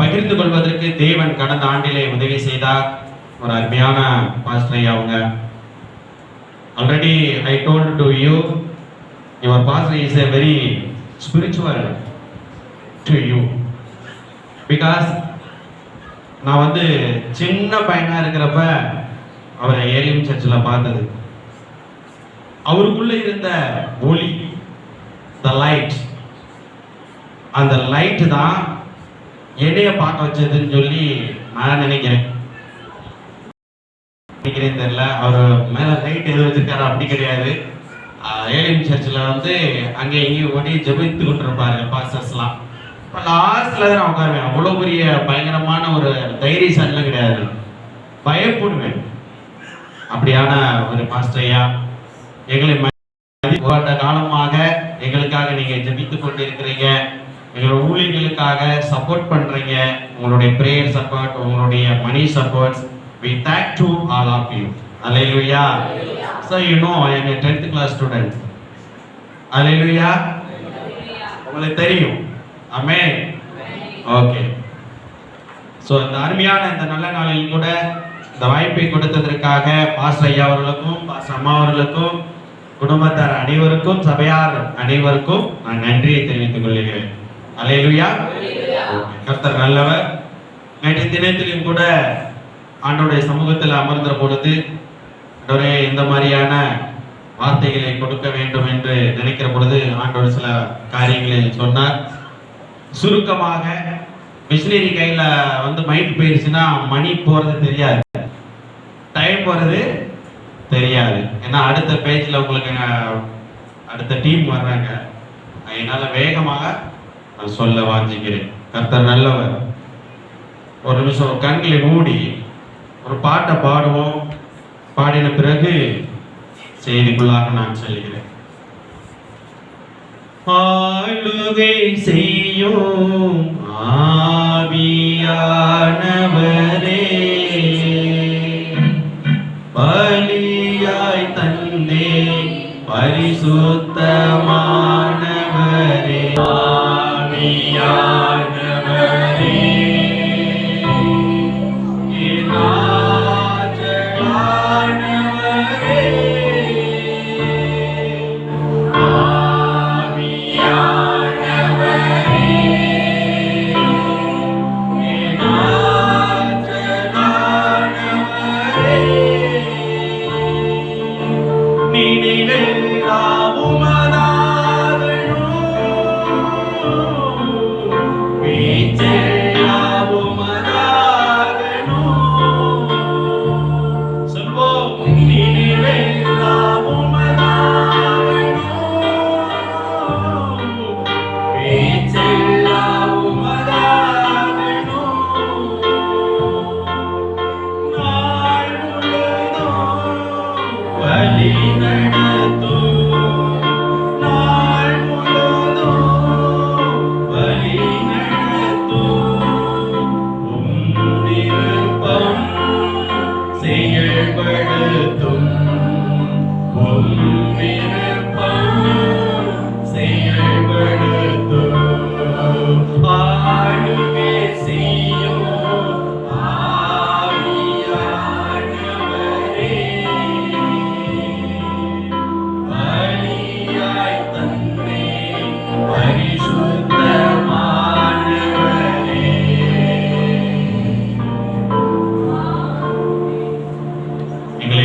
பகிர்ந்து கொள்வதற்கு தேவன் கடந்த ஆண்டிலே உதவி செய்தார். ஒரு அருமையான பாஸ்டர் ஐயா அவங்க. Already I told to you, your pastor is a very spiritual to you. Because நான் சின்ன பையனா இருக்கிறப்ப அவரை ஏலியன் சர்ச்சில் பார்த்தது. அவருக்குள்ள இருந்த ஒளி, த லைட், அந்த லைட் தான் என்னைய பார்க்க வச்சதுன்னு சொல்லி நான் நினைக்கிறேன். தெரியல, அவர் மேல லைட் எது வச்சிருக்காரு அப்படி கிடையாது. ஏலியன் சர்ச்சில் அங்கே எங்கேயும் ஓடி ஜெபித்து கொண்டிருப்பாரு பாஸ்டர்ஸ்லாம். இப்போ லாஸ்ட்ல தான் நான் உட்காருவேன். அவ்வளோ பெரிய பயங்கரமான ஒரு தைரியசாலிலாம் கிடையாது, பயப்படுவேன். அப்படியான ஒரு பாஸ்டர் ஐயா, எங்களை வருட காலமாக எங்களுக்காக நீங்க ஜெபித்துக் கொண்டிருக்கிறீங்க, எங்களோட ஊழியர்களுக்காக சப்போர்ட் பண்றீங்க. உங்களுடைய பிரேயர் சப்போர்ட், உங்களுடைய மணி support, we thank to all of you. Hallelujah. So you know I am a 10th class student. Hallelujah. உங்களுக்கு தெரியும். ஆமென். ஓகே. சோ இந்த அருமையான இந்த நல்ல நாளில் கூட இந்த வாய்ப்பை கொடுத்ததற்காக பாஸ்டர் ஐயா அவர்களுக்கும் பாஸ்டர் அம்மா அவர்களுக்கும் குடும்பத்தார் அனைவருக்கும் சபையார் அனைவருக்கும் நான் நன்றியை தெரிவித்துக் கொள்கிறேன். அல்லேலூயா. கர்த்தர் நல்லவர். நேற்று தினத்திலும் கூட ஆண்டவருடைய சமூகத்தில் அமர்ந்த பொழுது ஆண்டவரே இந்த மாதிரியான வார்த்தைகளை கொடுக்க வேண்டும் என்று நினைக்கிற பொழுது ஆண்டவர் சில காரியங்களை சொன்னார். சுருக்கமாக மிஷினரி கையில மைண்ட் போயிடுச்சுன்னா மணி போறது தெரியாது, டைம் போறது தெரியாது. ஏன்னா அடுத்த பேஜ்ல உங்களுக்கு அடுத்த டீம் வர்றாங்க. அதனால வேகமாக நான் சொல்ல வாஞ்சிக்கிறேன். கர்த்தர் நல்லவர். ஒரு நிமிஷம் கண்களை மூடி ஒரு பாட்டை பாடுவோம். பாடின பிறகு செய்திக்குள்ளாக நான் சொல்லுகிறேன். ஆளுகை செய்யும் ஆவியானவரே, பலியாய் தந்தே பரிசுத்தமானவரே, ஆவியானவரே,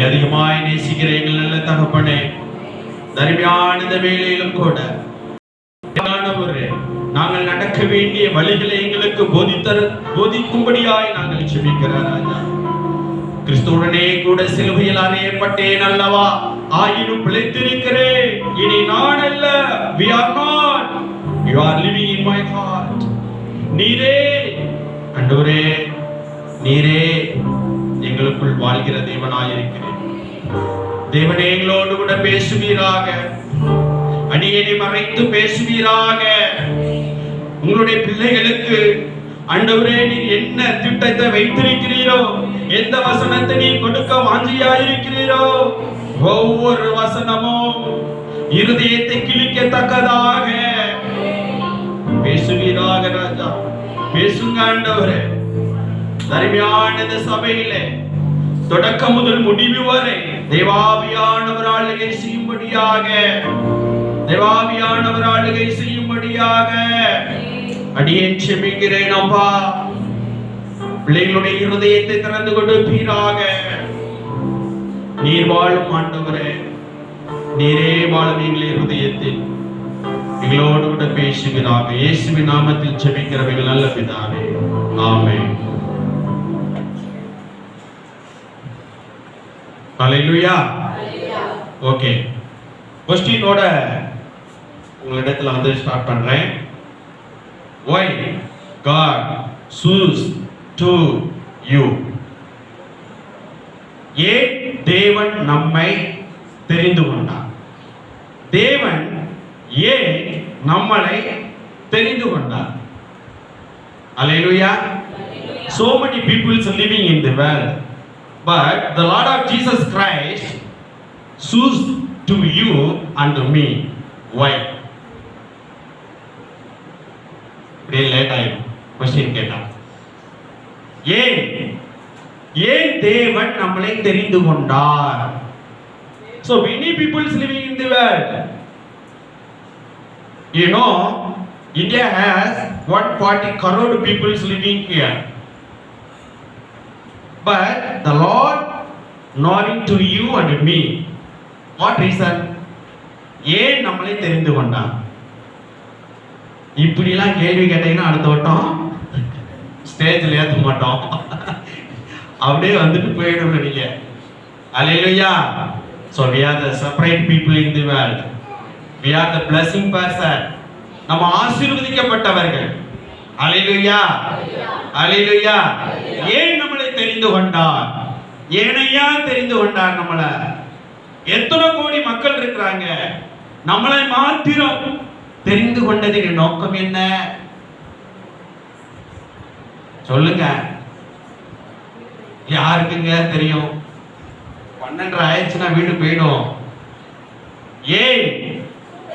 அதிகமாய் நேசிக்கிற எங்கள் நல்ல தகப்பனே, தரிமையான இந்த வேளையிலும் கூட நாங்கள் நடக்க வேண்டிய வழிகளை எங்களுக்கு போதிக்கும்படியாய் நாங்கள் ஜெபிக்கிறோம் ராஜா. கிறிஸ்துவுடனே கூட சிலுவையில் அறையப்பட்டேன் அல்லவா, ஆயினும் பிழைத்திருக்கிறேன். இனி நான் அல்ல, we are not, you are living in my heart. நீரே ஆண்டவரே, நீரே எங்களுக்குள் வாழ்கிற தேவனாயிருக்கிறேன். தேவனே எங்களோடு கூட பேசுவீராக, அடியேனை மறைத்து பேசுவீராக. உங்களுடைய பிள்ளைகளுக்கு ஆண்டவரே நீர் என்ன திட்டத்தை வைத்திருக்கிறீரோ, எந்த வசனத்தை நீர் கொடுக்க வாஞ்சியாயிருக்கிறீரோ, ஒவ்வொரு வசனமும் இருதயத்தை கிழிக்கத்தக்கதாக பேசுவீராக ராஜா. பேசுங்க ஆண்டவரே. தரிமையான இந்த சபையிலே தொடக்கம் முதல் முடிவு வரை தேவாவியானவர் ஆளுகை செய்யும்படியாக, தேவாவியானவர் ஆளுகை செய்யும்படியாக அடியேன் செபிக்கிறேன் அப்பா. பிள்ளைகளுடைய இருதயத்தை திறந்து கொடுப்பீராக. நீர் வாழும் ஆண்டவரே, நீரே வாழும் எங்கள் இருதயத்தில் எங்களோடு கூட பேசுகிறாங்க. இயேசுவின் நாமத்தில் செபிக்கிறவர்கள் நல்ல பிதாவே, ஆமென். ஹல்லேலூயா. ஓகே, क्वेश्चनோட உங்களிடத்துல வந்து ஸ்டார்ட் பண்றேன். Why God choose to you? ஏன் தேவன் நம்மை தெரிந்து கொண்டார்? தேவன் ஏன் நம்மளை தெரிந்து கொண்டார்? Hallelujah. So many people are living in the world, but the Lord of Jesus Christ choose to you and to me. Why? Very late ஆயிடும் क्वेश्चन கேட்டா. ஏன் ஏன் தேவன் நம்மளை தெரிந்து கொண்டார்? So many people is living in the world. You know, India has 140 crore people is living here. But the Lord knowing to you and me. What reason? ஏன் நம்மளை தெரிந்து கொண்டார்? இப்படிலாம் கேள்வி கேட்டீங்கன்னா அடுத்த வட்டம் ஸ்டேஜில் ஏற்ற மாட்டோம், அப்படியே வந்துட்டு போயிடும் நீங்க. Hallelujah. So we are the separate people in the world. We are the blessing person. நம்ம ஆசீர்வதிக்கப்பட்டவர்கள். Hallelujah. Hallelujah. ஏன் நம்மளை தெரிந்து கொண்டார்? ஏனையா தெரிந்து கொண்டார் நம்மளை? எத்தனை கோடி மக்கள் இருக்கிறாங்க, நம்மளை மாத்திரம் தெரிந்து கொண்டதின் நோக்கம் என்ன? சொல்லுங்க. யாருக்குங்க தெரியும்? 12 ஆயிடுச்சுன்னா வீடு போயிடும். ஏன்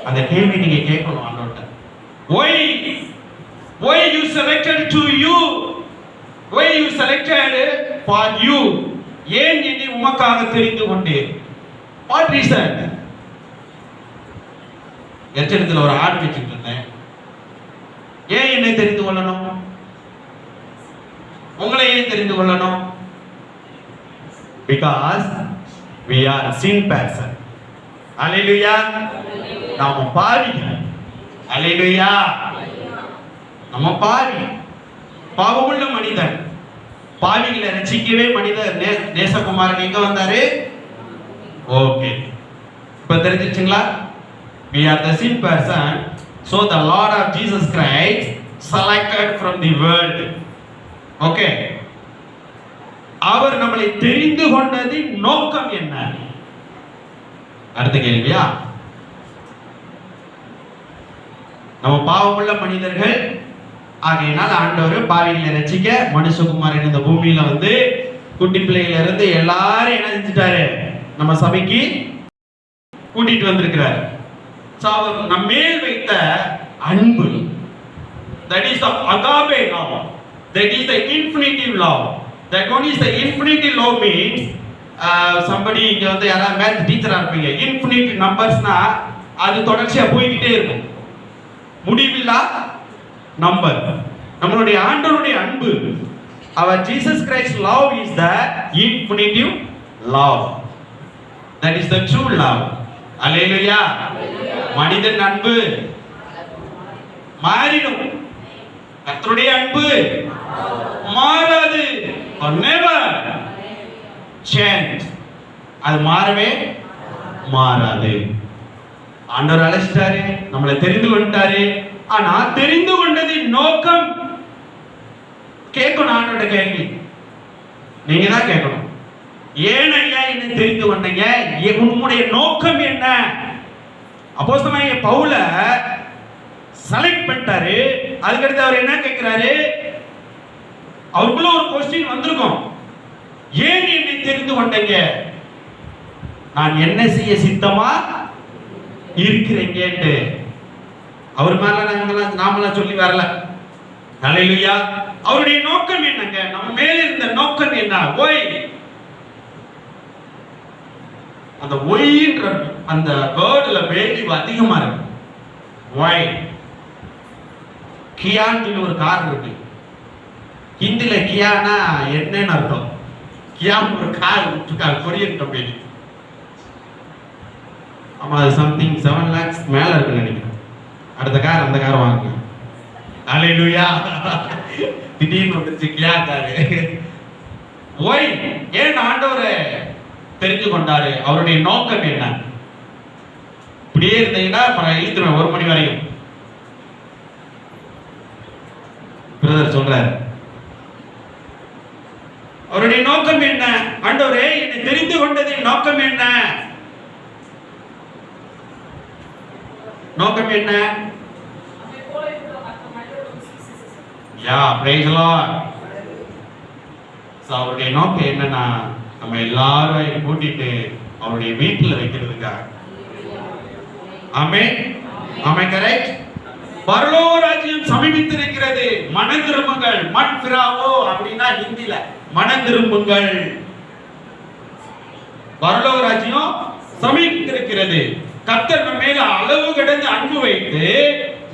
அந்த கேள்வி நீங்க கேட்கணும் ஆண்டவர்ட்ட. Why you selected to you? Why you selected for you? ஏன் என்னை உமக்காக தெரிந்து கொண்டீர்? What reason? எச்சரித்துல ஒரு ஆடு வச்சுட்டு இருந்தேன். ஏன் என்னை தெரிந்து கொள்ளணும்? உங்களை ஏன் தெரிந்து கொள்ளணும்? Because we are sin person. Hallelujah. நாம பாவிகள். Hallelujah. நம்ம பாவி, பாவமுள்ள மனிதன். பாவிகளை ரட்சிக்கவே மனிதர் நேசகுமாரன் எங்க வந்தாரு? ஓகே, இப்ப தெரிஞ்சிருச்சுங்களா? We are the sin person, so the Lord of Jesus Christ selected from the world. Okay, அவர் நம்மளை தெரிந்து கொண்டதின் நோக்கம் என்ன? அடுத்த கேள்வியா? நம்ம பாவமுள்ள மனிதர்கள் ஆகையினால் ஆண்டவர் பாவிகளை ரட்சிக்க மனுஷகுமாரன் இந்த பூமியில வந்து குட்டி பிள்ளைகள இருந்து எல்லாரும் என்ன செஞ்சிட்டாரு? நம்ம சபைக்கு கூட்டிட்டு வந்திருக்கிறார். நம்ம மேல் வைத்த அன்பு, that is the agape love, that is the infinitive love. That one is the infinitive love means somebody இங்க வந்து யாராவது மேத்ஸ் டீச்சரா இருப்பீங்க. இன்ஃபினிட் நம்பர்ஸ்னா அது தொடர்ச்சியா போய்கிட்டே இருக்கும், முடிவில்லா நம்பர். நம்மளுடைய ஆண்டவருடைய அன்பு, our Jesus Christ love is the infinitive love. That is the true love. Hallelujah. மனிதன் அன்பு மாறிடும், கர்த்தருடைய அன்பு மாறாது. never change. அது மாறவே மாறாது. ஆண்டவர் அழைச்சிட்டாரு, நம்மளை தெரிந்து கொண்டாரு. ஆனா தெரிந்து கொண்டதின் நோக்கம் கேட்கணும். ஆண்டோட கேள்வி நீங்க தான் கேட்கணும். ஏன் ஐயா என்ன தெரிந்து கொண்டீங்க? உன்னுடைய நோக்கம் என்ன? அப்போஸ்தலனாகிய பவுல செலக்ட் பண்ணிட்டாரு. அதுக்கடுத்து அவர் என்ன கேட்கிறாரு? அவருக்குள்ள ஒரு கொஸ்டின் வந்திருக்கும். ஏன் என்னை தெரிந்து கொண்டீங்க? நான் என்ன செய்ய சித்தமா இருக்கிறீங்க? அவர் மேல நாமெல்லாம் சொல்லி வரல. ஹல்லேலூயா. அவருடைய நோக்கம் என்னங்க? நம்ம மேல இருந்த நோக்கம் என்ன? ஒய். அந்த ஒய்ன்ற அந்த வேர்ட்ல வேல்யூ அதிகமா இருக்கு. ஒய். கியான்னு ஒரு கார் இருக்கு. ஹிந்தில கியானா என்னன்னு அர்த்தம். கியான் ஒரு கார் விட்டுருக்காங்க, கொரியன் கம்பெனி. ஆமா, அது சம்திங் 7 lakhs மேல இருக்குன்னு நினைக்கிறேன். அடுத்த கார் அந்த கார் வாங்குங்க. ஹல்லேலூயா. திடீர்னு வந்துச்சு கியா காரு. ஒய். ஏன் ஆண்டவரை தெரிந்து கொண்டாரு? அவருடைய நோக்கம் என்ன? இப்படியே இருந்தீங்கன்னா அப்புறம் இழுத்துருவேன் 1 மணி வரைக்கும். பிரதர் சொல்றாரு, அவருடைய நோக்கம் என்ன? ஆண்டவரே, என்னை தெரிந்து கொண்டதின் நோக்கம் என்ன? நோக்கம் என்ன? யா, praise the Lord. அவருடைய நோக்கம் என்னன்னா, நம்ம எல்லாரும் கூட்டிட்டு அவருடைய வீட்டுல வைக்கிறதுக்காக. ஆமென். ஆமென். கரெக்ட். பரலோக ராஜ்யம் சமீபித்திருக்கிறது, மனம் திரும்புங்கள். மன் பிராவோ அப்படின்னா ஹிந்தில மனம் திரும்புங்கள். பரலோக ராஜ்யம் சமீபித்திருக்கிறது. கர்த்தர் நம்ம மேல அளவு கடந்து அன்பு வைத்து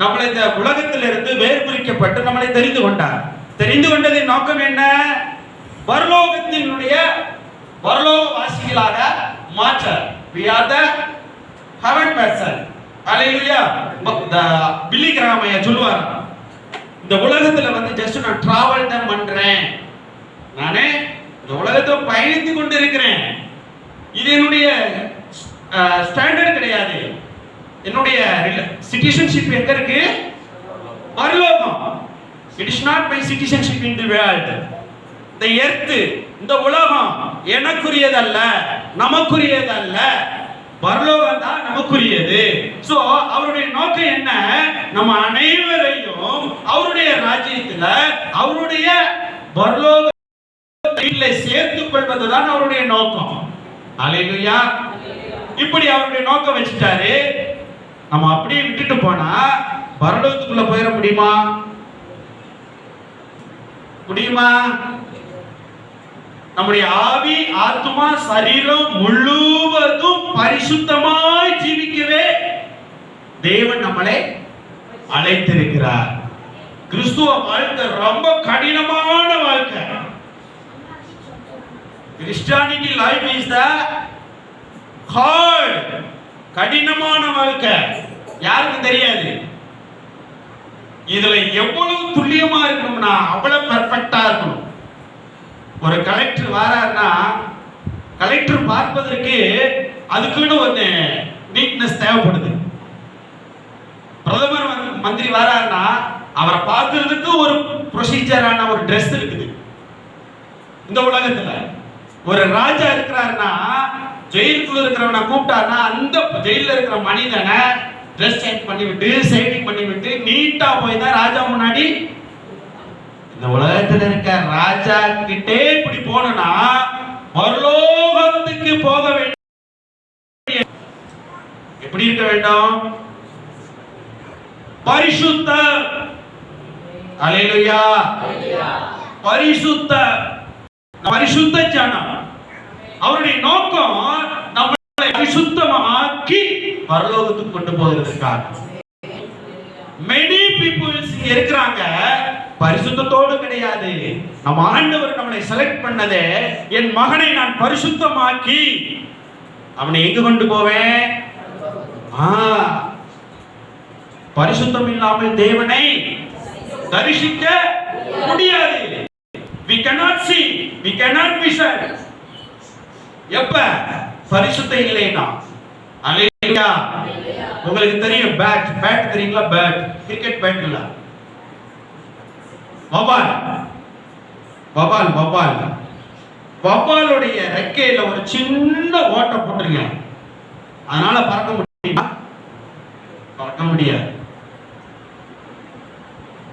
நம்மளை இந்த உலகத்திலிருந்து வேறுபிரிக்கப்பட்டு நம்மளை தெரிந்து கொண்டார். தெரிந்து கொண்டதின் நோக்கம் என்ன? பரலோகத்தினுடைய பரலோகவாசிகளாக மாற்ற. We are the heaven person. Hallelujah. Billy gram ஐயா சொல்லுவார், இந்த உலகத்துல வந்து ஜஸ்ட் நான் டிராவல் தான் பண்றேன், நானே இந்த உலகத்துல பயணித்து கொண்டிருக்கிறேன். இது என்னுடைய ஸ்டாண்டர்ட் கிடையாது. என்னுடைய சிட்டிசன்ஷிப் எங்க இருக்கு? பரலோகம். It is not my citizenship in the world. The earth, இந்த உலகம் எனக்குரியதல்ல, நமக்குரியதல்ல. பரலோகம் தான் நமக்குரியது. சோ அவருடைய நோக்கம் என்ன? நம்ம அனைவரையும் அவருடைய ராஜ்யத்துல அவருடைய பரலோகத்திலே சேர்த்துக் கொள்வதுதான் அவருடைய நோக்கம். ஹல்லேலூயா. இப்படி அவருடைய நோக்கம் வச்சுட்டாரு. நம்ம அப்படியே விட்டுட்டு போனா பரலோகத்துக்குள்ள போயிட முடியுமா? முடியுமா? நம்முடைய ஆவி, ஆத்மா, சரீரம் முழுவதும் பரிசுத்தமாய் ஜீவிக்கவே தேவன் நம்மளை அழைத்திருக்கிறார். கிறிஸ்துவ வாழ்க்கை ரொம்ப கடினமான வாழ்க்கை. Christianity life is the hard, கடினமான வாழ்க்கை. யாருக்கு தெரியாது? இதுல எவ்வளவு துல்லியமா இருக்கணும்னா அவ்வளவு பெர்ஃபெக்ட்டா இருக்கணும். ஒரு கலெக்டர் வராருன்னா கலெக்டர் பார்ப்பதற்கு அதுக்குன்னு ஒரு நீட்னஸ் தேவைப்படுது. பிரதமர் மந்திரி வராருன்னா அவரை பார்க்கிறதுக்கு ஒரு ப்ரொசீஜரான ஒரு ட்ரெஸ் இருக்குது. இந்த உலகத்துல ஒரு ராஜா இருக்கிறாருன்னா ஜெயிலுக்குள்ள இருக்கிறவனை கூப்பிட்டாருன்னா அந்த ஜெயில இருக்கிற மனிதனை ட்ரெஸ் சேஞ்ச் பண்ணிவிட்டு ஷேவிங் பண்ணிவிட்டு நீட்டா போய் தான் ராஜா முன்னாடி. இந்த உலகத்துல இருக்க ராஜா கிட்டே இப்படி போனா பரலோகத்துக்கு போக வேண்டும். எப்படி இருக்க வேண்டும்? பரிசுத்த. அல்லேலூயா. பரிசுத்த, பரிசுத்த ஜனம். அவருடைய நோக்கம் நம்மளை பரிசுத்தமாக்கி பரலோகத்துக்கு கொண்டு போகிறதுக்காக. many people இங்க இருக்கிறாங்க பரிசுத்தத்தோடு கிடையாது. நம்ம ஆண்டவர் நம்மளை செலக்ட் பண்ணதே, என் மகனை நான் பரிசுத்தமாக்கி அவனை எங்க கொண்டு போவேன்? பரிசுத்தம் இல்லாமல் தேவனை தரிசிக்க முடியாது. we cannot see, we cannot vision. எப்ப பரிசுத்தம் இல்லைனா. அல்லேலூயா. உங்களுக்கு தெரியும் பேட், பேட் தெரியுங்களா? பேட், கிரிக்கெட் பேட் இல்ல, வவால். வவால் வவால் வவாலுடைய ரெக்கையில ஒரு சின்ன ஓட்டை போட்டுருங்க. அதனால பறக்க முடியுமா? பறக்க முடியாது.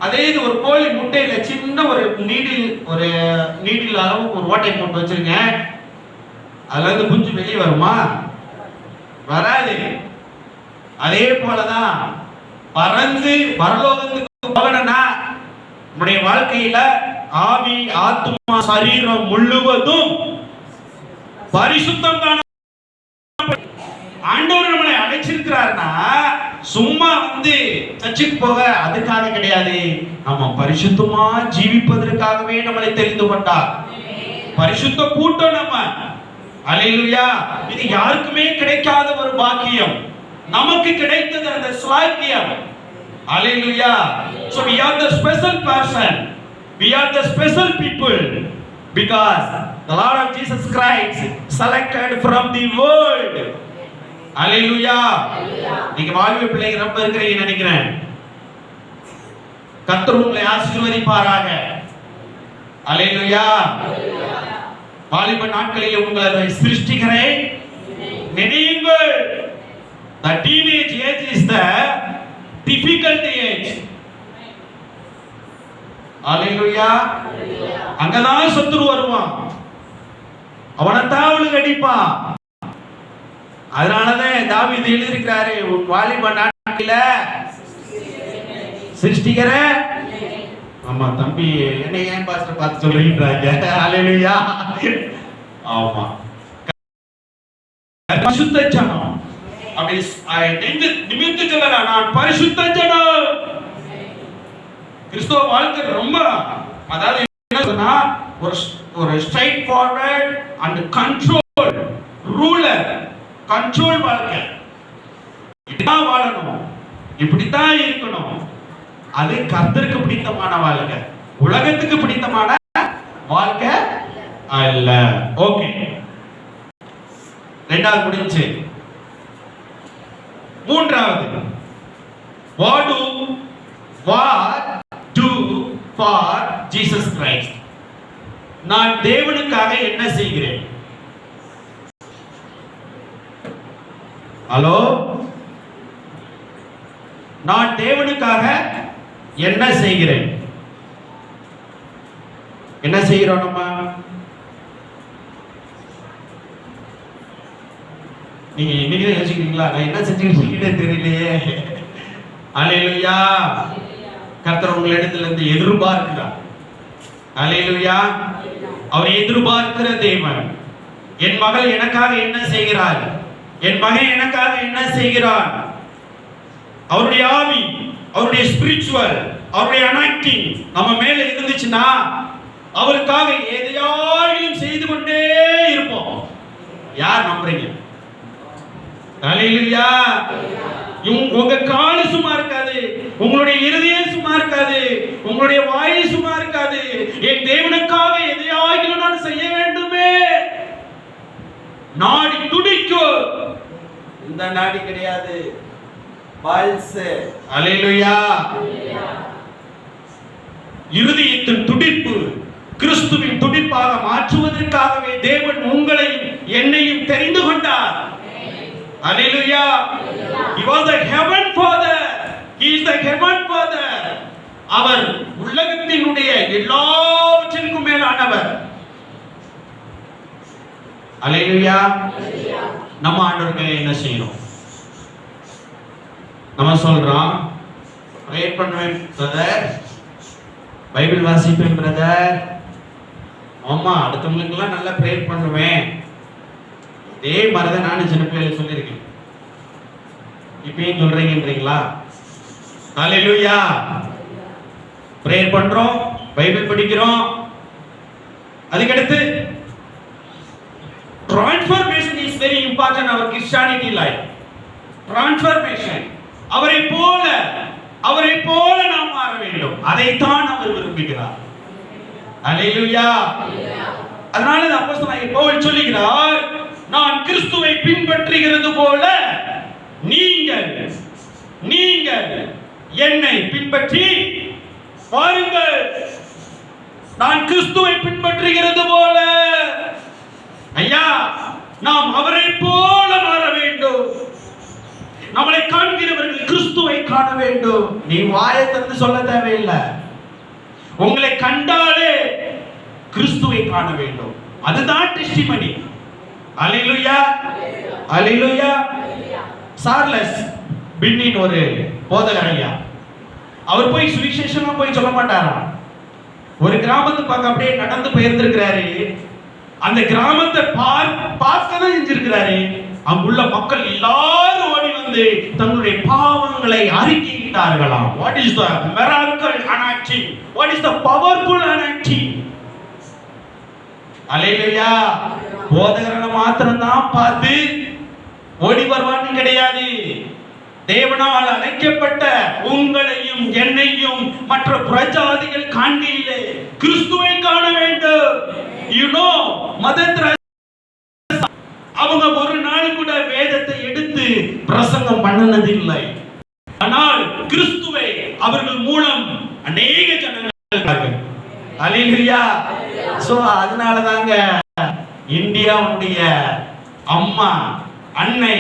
அதே இது ஒரு கோழி முட்டையில சின்ன ஒரு நீடில் அளவுக்கு ஒரு ஓட்டை போட்டு வச்சிருங்க. அதுல இருந்து குஞ்சு வெளியே வருமா? வராது. அதே போலதான் பறந்து பரலோகத்துக்கு போகணும்னா நம்முடைய வாழ்க்கையில ஆவி, ஆத்துமா, சரீரம் முழுவதும் பரிசுத்தம் தான். ஆண்டவர் நம்மளை அழைச்சிருக்கிறார்னா சும்மா சர்ச்சுக்கு போக அதுக்காக கிடையாது. நம்ம பரிசுத்தமா ஜீவிப்பதற்காகவே நம்மளை தெரிந்து கொண்டார். பரிசுத்த கூட்டம் நம்ம. அல்லேலூயா. இது யாருக்குமே கிடைக்காத ஒரு பாக்கியம், நமக்கு கிடைத்தது அந்த ஸ்லாக்கியம். அல்லேலூயா. So we are the special person, we are the special people, because the Lord of Jesus Christ selected from the world. அல்லேலூயா. நீங்க வாழ்வு பிள்ளைங்க ரொம்ப இருக்கிறீங்க நினைக்கிறேன். கர்த்தர் உங்களை ஆசீர்வதிப்பாராக. அல்லேலூயா. வாலிப நாட்களில் உங்களை சிருஷ்டிகரை நினையுங்கள். The teenage age is the difficult age. அல்லேலூயா. அங்கதான் சத்துரு வருவான், அவனைத்தான் அவளுக்கு அடிப்பான். அதனாலதான் தாவீது எழுதியிருக்கிறாரு, உன் வாலிப நாட்களில சிருஷ்டிகரை. ஆமா தம்பி, என்ன ஏன் பாஸ்டர் பார்த்து சொல்றீங்கறாங்க. அல்லேலூயா. ஆமா, பரிசுத்த ஜனம். அப்படி நிமித்து சொல்லல, நான் பரிசுத்த ஜனம். கிறிஸ்தவ வாழ்க்கை ரொம்ப, அதாவது என்ன சொன்னா, ஒரு straight forward and control ruler, control வாழ்க்கை. இப்படிதான் வாழணும், இப்படித்தான் இருக்கணும். அது கர்த்தருக்கு பிடித்தமான வாழ்க்கை, உலகத்துக்கு பிடித்தமான வாழ்க்கை அல்ல. ஓகே, ரெண்டாவது முடிஞ்சு. மூன்றாவது, what do for Jesus Christ. நான் தேவனுக்காக என்ன செய்கிறேன்? ஹலோ, நான் தேவனுக்காக என்ன செய்கிறேன்? என்ன செய்கிறோம் நம்ம? நீங்க இன்னைக்கு தான் யோசிக்கிறீங்களா, நான் என்ன செஞ்சுக்கிட்டே தெரியலையே. அல்லேலூயா. கர்த்தர் உங்களிடத்துல இருந்து எதிர்பார்க்கிறார். அல்லேலூயா. அவர் எதிர்பார்க்கிற தேவன். என் மகள் எனக்காக என்ன செய்கிறார், என் மகன் எனக்காக என்ன செய்கிறான்? அவருடைய ஆவி, அவருடைய ஸ்பிரிச்சுவல், அவருடைய அனாக்டிங் நம்ம மேல இருந்துச்சுன்னா அவருக்காக எதையாயிலும் செய்து கொண்டே இருப்போம். யார் நம்புறீங்க? அல்லேலூயா. உங்க காலு சும்மா இருக்காது, உங்களுடைய இருதயம் சும்மா இருக்காது, உங்களுடைய வாய் சும்மா இருக்காது. என் தேவனுக்காக எதையாயிலும் நான் செய்ய வேண்டுமே. நாடி துடிக்கும். இந்த நாடி கிடையாது, பல்ஸ். அல்லேலூயா. இருதயத்தின் துடிப்பு கிறிஸ்துவின் துடிப்பாக மாற்றுவதற்காகவே தேவன் உங்களையும் என்னையும் தெரிந்து கொண்டார். Hallelujah. He was the heaven father. He is the heaven father. அவர் உலகத்தினுடைய எல்லாவற்றிற்கும் மேலானவர். Hallelujah. நம்ம ஆண்டவருக்கு என்ன செய்யணும்? நம்ம சொல்றோம், ப்ரே பண்ணுவேன் பிரதர், பைபிள் வாசிப்பேன் பிரதர், ஆமா அடுத்தவங்களுக்கெல்லாம் நல்லா ப்ரே பண்ணுவேன். இதே மாதிரிதான் நானும் சின்ன பிள்ளைகள் சொல்லியிருக்கேன். இப்பயும் சொல்றீங்கன்றீங்களா? ஹல்லேலூயா. பிரேயர் பண்றோம், பைபிள் படிக்கிறோம். அதுக்கடுத்து transformation is very important in our Christianity life. Transformation. அவரை போல நாம் மாற வேண்டும். அதைத்தான் அவர் விரும்புகிறார். ஹல்லேலூயா. அதனால அப்போஸ்தலனாகிய பவுல் சொல்லுகிறார், நான் கிறிஸ்துவை பின்பற்றுகிறது போல நீங்கள் என்னை பின்பற்றி பாருங்கள். நான் கிறிஸ்துவை பின்பற்றுகிறது போல. ஐயா, நாம் அவரை போல மாற வேண்டும். நம்மளை காண்கிறவர்கள் கிறிஸ்துவை காண வேண்டும். நீ வாயை திறந்து சொல்ல தேவையில்லை, உங்களை கண்டாலே கிறிஸ்துவை காண வேண்டும். அதுதான் டெஸ்டிமனி. அல்லேலூயா. அல்லேலூயா. சார்லஸ் பின்னின் ஒரு போதகர் ஐயா, அவர் போய் சுவிசேஷமா போய் சொல்ல மாட்டாராம். ஒரு கிராமத்து பக்கம் அப்படியே நடந்து போயிருந்திருக்கிறாரு. அந்த கிராமத்தை பார்க்கதான் செஞ்சிருக்கிறாரு. அங்குள்ள மக்கள் எல்லாரும் ஓடி வந்து தங்களுடைய பாவங்களை அறிக்கையிட்டார்களாம். What is the miracle anointing? What is the powerful anointing? அல்லேலூயா. போதகரை மாத்திரம் தான் பார்த்து ஓடி வருவான்னு கிடையாது. தேவனால் அழைக்கப்பட்ட உங்களையும் என்னையும் மற்ற பிரஜாதிகள் காண்கையிலே கிறிஸ்துவை காண வேண்டும். அவங்க ஒரு நாள் கூட வேதத்தை எடுத்து பிரசங்கம் பண்ணனது இல்லை. ஆனால் கிறிஸ்துவை அவர்கள் மூலம் அநேக ஜனங்கள் அல்லேலூயா. சோ அதனாலதாங்க இந்தியாவுடைய அம்மா அன்னை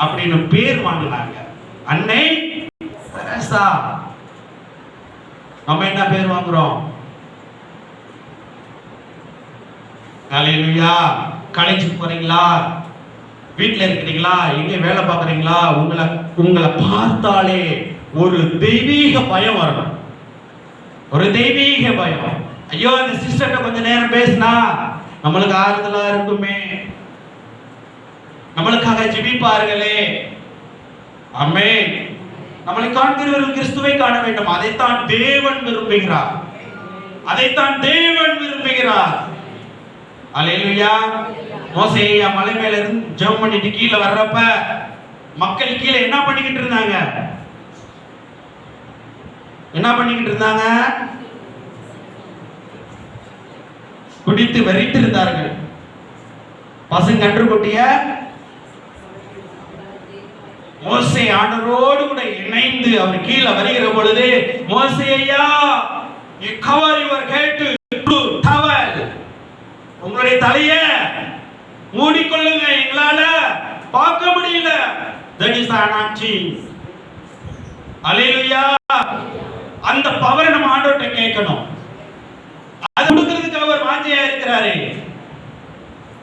அப்படின்னு பேர் வாங்கினாங்க. அன்னை தெரசா. நம்ம என்ன பேர் வாங்குறோம்? அல்லேலூயா. காலேஜுக்கு போறீங்களா? வீட்டுல இருக்கிறீங்களா? எங்க வேலை பார்க்கறீங்களா? உங்களை பார்த்தாலே ஒரு தெய்வீக பயம் வரணும். ஒரு தெய்வீக பயம். ஐயோ அந்த சிஸ்டர்ட்ட கொஞ்ச நேரம் பேசினா நம்மளுக்கு ஆறுதலா இருக்குமே, நம்மளுக்காக ஜெபிப்பார்களே. ஆமென். நம்மளை காண்கிறவர்கள் கிறிஸ்துவை காண வேண்டும். அதைத்தான் தேவன் விரும்புகிறார். அதைத்தான் தேவன் விரும்புகிறார். அல்லேலூயா. மோசே மலை மேல இருந்து ஜெபம் பண்ணிட்டு கீழே வர்றப்ப மக்கள் கீழே என்ன பண்ணிக்கிட்டு இருந்தாங்க? என்ன பண்ணிக்கிட்டு இருந்தாங்க? குடித்து வெறித்து இருந்தார்கள். பசங்க கன்று கொட்டிய மோசே ஆண்டவரோடு கூட இணைந்து அவர் கீழே வருகிற பொழுது, மோசே ஐயா, you cover your head to towel. உங்களுடைய தலைய மூடிக்கொள்ளுங்க, எங்களால பார்க்க முடியல. That is the anointing. அல்லேலூயா. அந்த பவர் நம்ம ஆண்டவர்ட்ட கேட்கணும். அது கொடுக்கிறதுக்கு அவர் வாஞ்சையா இருக்கிறாரு.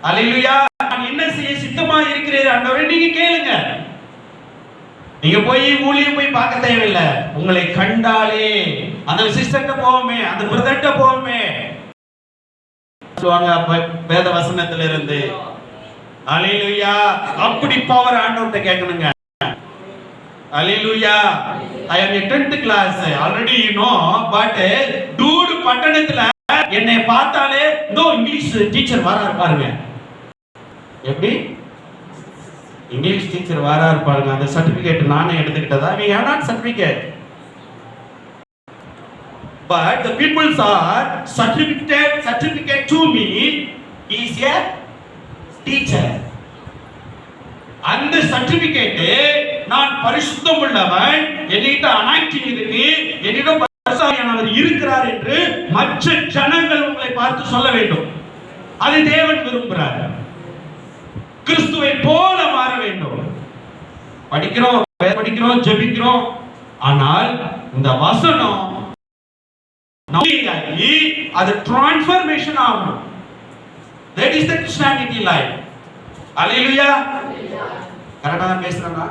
அல்லேலூயா. நான் என்ன செய்ய சித்தமா இருக்கிறேன் ஆண்டவரே நீங்க கேளுங்க. நீங்க போய் ஊழியம் போய் பார்க்க தேவையில்லை. உங்களை கண்டாலே அந்த சிஸ்டர்ட்ட போவோமே, அந்த பிரதர்ட்ட போவோமே சொல்லுவாங்க வேத வசனத்துல இருந்து. அல்லேலூயா. அப்படி பவர் ஆண்டவர்ட்ட கேட்கணுங்க. Hallelujah. I am in 10th class already you know, but dude பட்டணத்துல என்னை பார்த்தாலே நோ இங்கிலீஷ் டீச்சர் வராரு பாருங்க. எப்படி இங்கிலீஷ் டீச்சர் வராரு பாருங்க. அந்த சர்டிபிகேட் நானே எடுத்துக்கிட்டதா? we have not certificate, but the people are certificate to me he is a teacher. அந்த சர்டிபிகேட் நான் பரிசுத்தம் உள்ளவன், என்னிட்ட அனாயிண்டிங் இருக்கு, என்னிடம் பரிசுத்தமானவர் இருக்கிறார் என்று மற்ற ஜனங்கள் உங்களை பார்த்து சொல்ல வேண்டும். அது தேவன் விரும்புகிறார். கிறிஸ்துவை போல மாற வேண்டும். படிக்கிறோம் ஜெபிக்கிறோம், ஆனால் இந்த வசனம் அது டிரான்ஸ்ஃபர்மேஷன் ஆகணும். That is the Christianity life. அல்லேலூயா. கரெக்ட்டா தான் பேசுறேனா?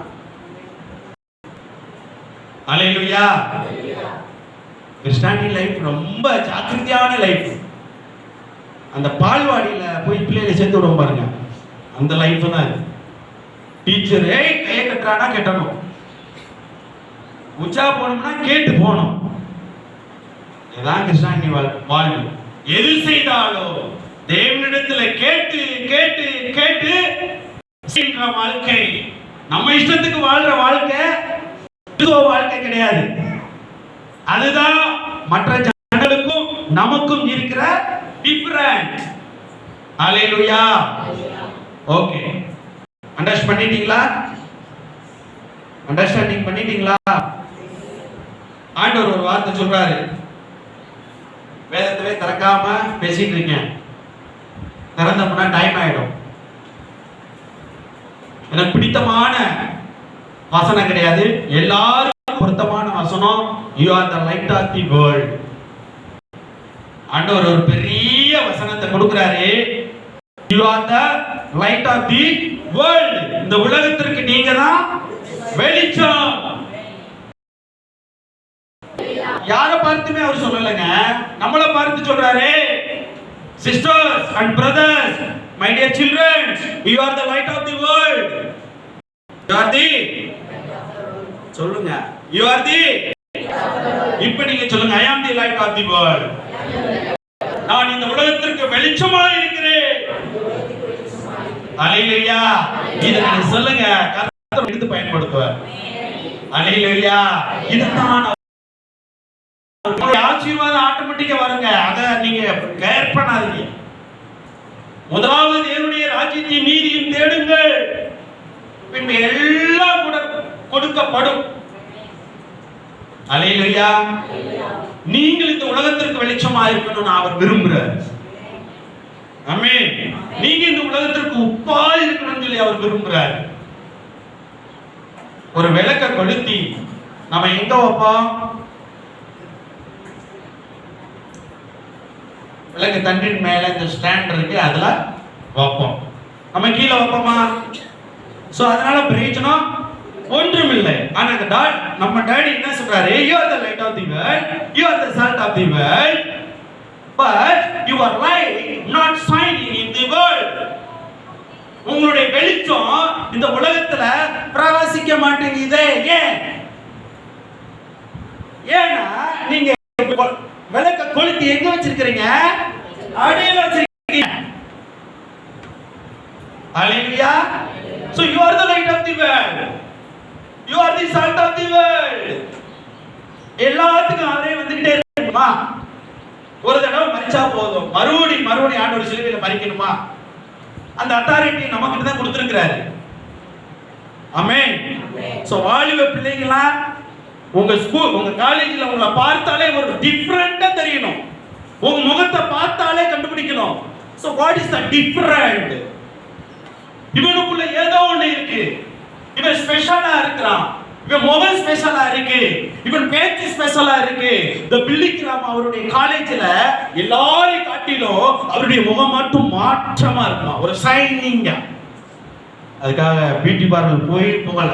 அல்லேலூயா. கிறிஸ்டியானிட்டி லைஃப் ரொம்ப ஜாக்கிரதையான லைஃப். அந்த பால்வாடியில போய் பிள்ளைகளை சேர்த்து விடுவோம் பாருங்க, அந்த லைஃப் தான் இது. டீச்சர் கையை கட்டுறானா கட்டணும், உச்சா போனோம்னா கேட்டு போகணும். இதுதான் கிறிஸ்டியானிட்டி வாழ்வு. எது செய்தாலும் தேவனிடத்துல கேட்டு கேட்டு கேட்டு செய்கிற வாழ்க்கை. நம்ம இஷ்டத்துக்கு வாழ்ற வாழ்க்கை வாழ்க்கை கிடையாது. அதுதான் மற்ற ஜனங்களுக்கும் நமக்கும் இருக்கிற டிஃபரண்ட். அல்லேலூயா. ஓகே, அண்டர்ஸ்டாண்ட் பண்ணிட்டீங்களா? அண்டர்ஸ்டாண்டிங் பண்ணிட்டீங்களா? ஆண்டவர் ஒரு வார்த்தை சொல்றாரு, வேதத்தை திறக்காம பேசிட்டு இருக்கீங்க, திறந்தோம்னா டைம் ஆயிடும். எனக்கு பிடித்தமான வசனம் கிடையாது, எல்லாரும் பொருத்தமான வசனம். You are the light of the world. ஆண்டவர் ஒரு பெரிய வசனத்தை கொடுக்கிறாரு. You are the light of the world. இந்த உலகத்திற்கு நீங்க தான் வெளிச்சம். யாரை பார்த்துமே அவர் சொல்லலைங்க, நம்மளை பார்த்து சொல்றாரு. Sisters and brothers, my dear children, you are the light of the world. You are the, சொல்லுங்க, யூ ஆர் தி, இப்ப நீங்க சொல்லுங்க, I am the light of the world. நான் இந்த உலகத்திற்கு வெளிச்சமாக இருக்கிறேன். அல்லேலூயா. இத நீங்க சொல்லுங்க, கர்த்தர் எடுத்து பயன்படுத்துவார். அல்லேலூயா. இதுதான் ஆசீர்வாதம் ஆட்டோமேட்டிக்கா வருங்க. அத நீங்க கேர் பண்ணாதீங்க. முதலாவது தேவனுடைய ராஜ்யத்தையும் நீதியும் தேடுங்கள், பின்பு எல்லாம் கூட கொடுக்கப்படும். அல்லேலூயா. நீங்கள் இந்த உலகத்திற்கு வெளிச்சமா இருக்கணும்னு அவர் விரும்புறார். ஆமென். நீங்க இந்த உலகத்திற்கு உப்பா இருக்கணும்னு சொல்லி அவர் விரும்புறார். ஒரு விளக்க கொளுத்தி நம்ம எங்க வைப்போம்? விளக்கு தண்டின் மேல இந்த ஸ்டாண்ட் இருக்கு, அதுல வைப்போம். நம்ம கீழே வைப்போமா? சோ அதனால பிரயோஜனம் ஒன்றுமில்லை. ஆனா நம்ம டாடி என்ன சொல்றாரு? You are the light of the world, you are the salt of the world, but your light not shining in the world. உங்களுடைய வெளிச்சம் இந்த உலகத்துல பிரகாசிக்க மாட்டேங்குதே. ஏன்னா நீங்க விளக்க கொளுத்தி எங்க வச்சிருக்கீங்க? அடியில வச்சிருக்கீங்க. ஹalleluya. So you are the light of the world, you are the salt of the world. எல்லாத்துக்கும் அவரே வந்துட்டே இருக்குமா? ஒரு தடவை மரிச்சா போதும், மறுபடி ஆண்டவர் சிலுவையில மரிக்கணுமா? அந்த அத்தாரிட்டி நமக்கு தான் கொடுத்திருக்கிறாரு. ஆமென். சோ வாலிப பிள்ளைகளா, உங்க ஸ்கூல் உங்க காலேஜ்ல உங்களை பார்த்தாலே ஒரு டிஃபரண்டா தெரியணும். உங்க முகத்தை பார்த்தாலே கண்டுபிடிக்கணும். So what is the different? இவனுக்குள்ள ஏதோ ஒண்ணு இருக்கு. இவன் ஸ்பெஷலா இருக்கிறான், இவன் முகம் ஸ்பெஷலா இருக்கு, இவன் பேச்சு ஸ்பெஷலா இருக்கு. இந்த பிள்ளைக்கிராம அவருடைய காலேஜ்ல எல்லாரையும் காட்டிலும் அவருடைய முகம் மட்டும் மாற்றமா இருக்குமா, ஒரு ஷைனிங்கா. அதுக்காக பியூட்டி பார்லர் போய் போகல.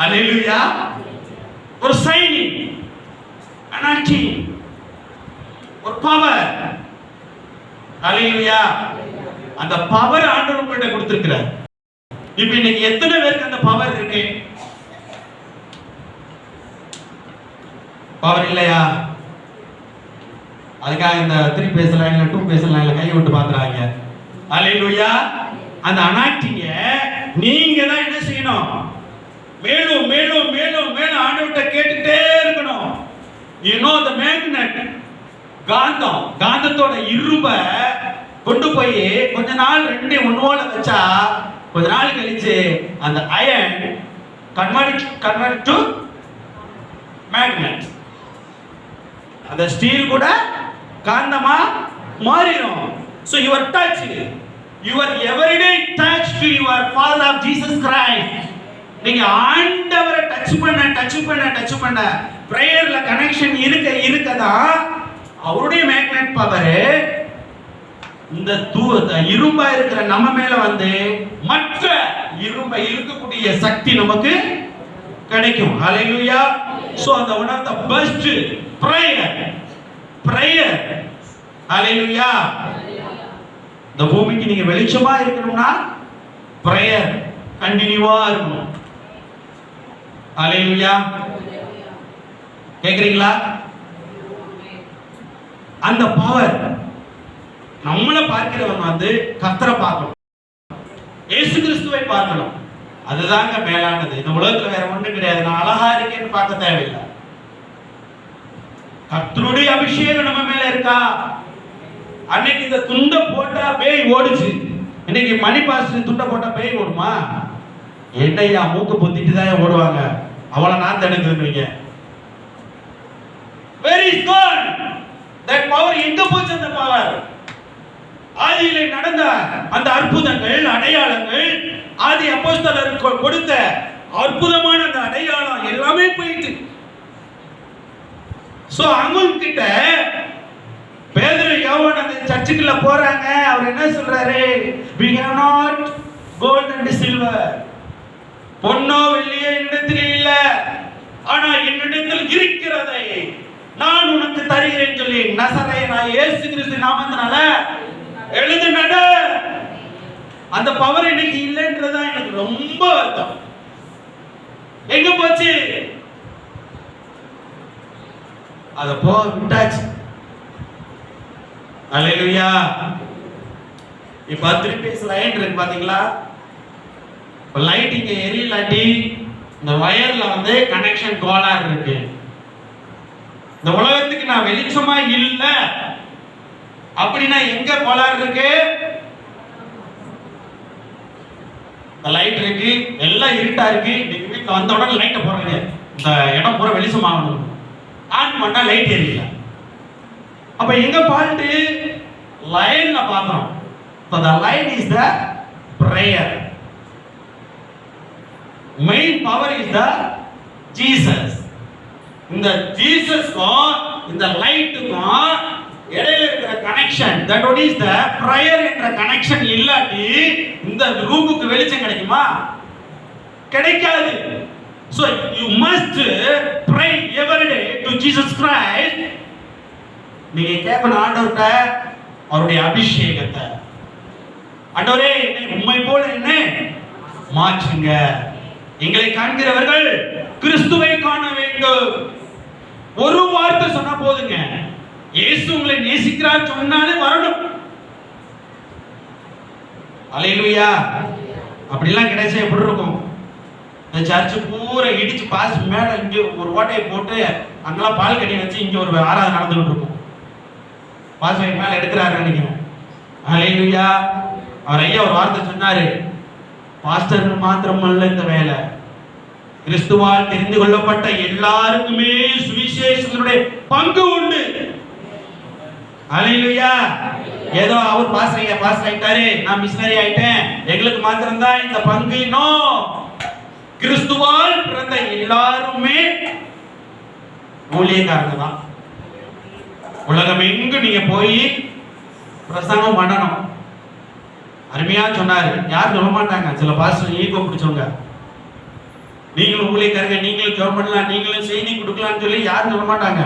அல்லேலூயா. ஒரு ஷைனிங், அனாயிண்டிங், ஒரு பவர். அல்லேலூயா. அந்த பவர் ஆண்டவர் உங்கள்கிட்ட கொடுத்திருக்கிறார். இப்ப இன்னைக்கு எத்தனை பேருக்கு அந்த பவர் இருக்கு? பவர் இல்லையா? அதுக்காக இந்த 3 பேசலாம் 2 பேசலாம் கையை விட்டு பாத்துறாங்க. அல்லேலூயா. அந்த அனாயிண்டிங்க நீங்க தான் என்ன செய்யணும்? மேலும் மேலும் மேலும் மேலும் ஆண்டவர்கிட்ட கேட்டுட்டே இருக்கணும். You know the magnet, காந்தத்தோட இரும்ப கொண்டு போய் கொஞ்ச நாள் ரெண்டு ஒன்னோல வச்சா கொஞ்ச நாள் கழிச்சு அந்த அயன் கன்வெர்ட் டு மேக்னெட். அந்த ஸ்டீல் கூட காந்தமா மாறிடும். So your touch, your everyday touch to your Father of Jesus Christ, நீங்க ஆண்டவரை டச் பண்ண பிரேயர்ல கனெக்ஷன் இருக்கதான் அவருடைய மேக்னெட் பவர் இந்த இரும்பா இருக்கிற நம்ம மேல வந்து மற்ற இரும்பை இழுக்கக்கூடிய சக்தி நமக்கு கிடைக்கும். ஹalleluya. So அந்த one of the best prayer. ஹalleluya. இந்த பூமிக்கு நீங்க வெளிச்சமா இருக்கணும்னா பிரேயர் கண்டினியூவா இருக்கணும். ஹalleluya. கேக்குறீங்களா? அந்த பவர் நம்மளை பார்க்கிறவங்க வந்து கர்த்தரை பார்க்கணும், இயேசு கிறிஸ்துவை பார்க்கணும். அதுதாங்க மேலானது. இந்த உலகத்துல வேற ஒண்ணும் கிடையாது. நான் அழகா இருக்கேன்னு பார்க்க தேவையில்லை. கர்த்தருடைய அபிஷேகம் நம்ம மேல இருக்கா? அன்னைக்கு இந்த துண்டை போட்டா பேய் ஓடுச்சு, இன்னைக்கு மணி பாஸ்டர் துண்டை போட்டா பேய் ஓடுமா? என்னையா மூக்கு பொத்திட்டு தான் ஓடுவாங்க, அவளை நான் தடுக்குதுன்னு. Where is God? That power எங்க போச்சு? அந்த பவர் ஆதியிலே நடந்த அந்த அற்புதங்கள் அடையாளங்கள், ஆதி அப்போஸ்தலருக்கு கொடுத்த அற்புதமான அந்த அடையாளம் எல்லாமே போயிட்டு. சோ அவங்க கிட்ட பேதுரு யோவான் அந்த சர்ச்சுக்குள்ள போறாங்க. அவர் என்ன சொல்றாரு? We have not gold and silver, பொன்னோ வெள்ளியோ இடத்திலே இல்ல, ஆனா என்னிடத்தில் இருக்கிறதை நான் உனக்கு தருகிறேன் சொல்லி நசரேயனாகிய இயேசு கிறிஸ்து நாமத்தினால எழுந்து நட. அந்த பவர் இன்னைக்கு இல்லைன்றதா எனக்கு ரொம்ப வருத்தம். எங்க போச்சு? அத போ விட்டாச்சு. அல்லேலூயா. இப்ப திருப்பி லைட் இருக்கு பாத்தீங்களா? லைட் இங்க எரியலாட்டி இந்த வயர்ல வந்து கனெக்ஷன் கோளாறு இருக்கு. இந்த உலகத்துக்கு நான் வெளிச்சமா இல்ல அப்படின்னா எங்க கோளாறு இருக்கு? லைட் இருக்கு, எல்லாம் இருட்டா இருக்கு. நீங்க வீட்டுல வந்த உடனே லைட்டை போடுறீங்க, இந்த இடம் பூரா வெளிச்சமாகணும். ஆன் பண்ணா லைட் எரியல. அப்ப எங்க ஃபால்ட்? லைன்ல பார்த்தோம். So the line is the prayer. Main power is the Jesus. இந்த ஜீசஸ்க்கும் இந்த லைட்டுக்கும் இடையில இருக்கிற connection, that what is the prayer என்ற கனெக்ஷன் இல்லாட்டி இந்த ரூமுக்கு வெளிச்சம் கிடைக்குமா? கிடைக்காது. So you must pray every day to Jesus Christ. நீங்க கேட்கணும் ஆண்டவர்கிட்ட அவருடைய அபிஷேகத்தை. ஆண்டவரே என்னை உம்மை போல என்ன மாற்றுங்க. எங்களை காண்கிறவர்கள் கிறிஸ்துவை காண வேண்டும். ஒரு வார்த்தை சொன்னா போதுங்க. இயேசு உங்களை நேசிக்கிறார் சொன்னாலே வரணும். அல்லேலூயா. அப்படிலாம் கிடைச்சா எப்படி இருக்கும்? இந்த சர்ச்சு பூரா இடிச்சு பாஸ் மேல இங்க ஒரு ஓட்டையை போட்டு அங்கெல்லாம் பால் கட்டி வச்சு இங்க ஒரு ஆராதனை நடந்துகிட்டு இருக்கும். பாஸ் மேல எடுக்கிறாரு நினைக்கிறேன். அல்லேலூயா. அவர் ஐயா ஒரு வார்த்தை சொன்னாரு, பாஸ்டர் மாத்திரமல்ல இந்த வேலை, கிறிஸ்துவால் தெரிந்து கொள்ளப்பட்ட எல்லாருக்குமே சுவிசேஷத்தினுடைய பங்கு உண்டு. அல்லேலூயா. ஏதோ அவர் பாஸ்டர் ஆயிட்டாரு, நான் மிஷனரி ஆயிட்டேன், எங்களுக்கு மாத்திரம் தான் இந்த பங்கு. நோ, கிறிஸ்துவால் பிறந்த எல்லாருமே ஊழியக்காரங்க தான். உலகம் எங்கு நீங்க போய் பிரசங்கம் பண்ணணும். அருமையா சொன்னாரு. யாரும் சொல்ல மாட்டாங்க. சில பாஸ்டர் ஈகோ பிடிச்சவங்க, நீங்களும் ஊழியக்காரங்க, நீங்களும் ஜெபம் பண்ணலாம், நீங்களும் செய்தி கொடுக்கலாம்னு சொல்லி யாரும் சொல்ல மாட்டாங்க.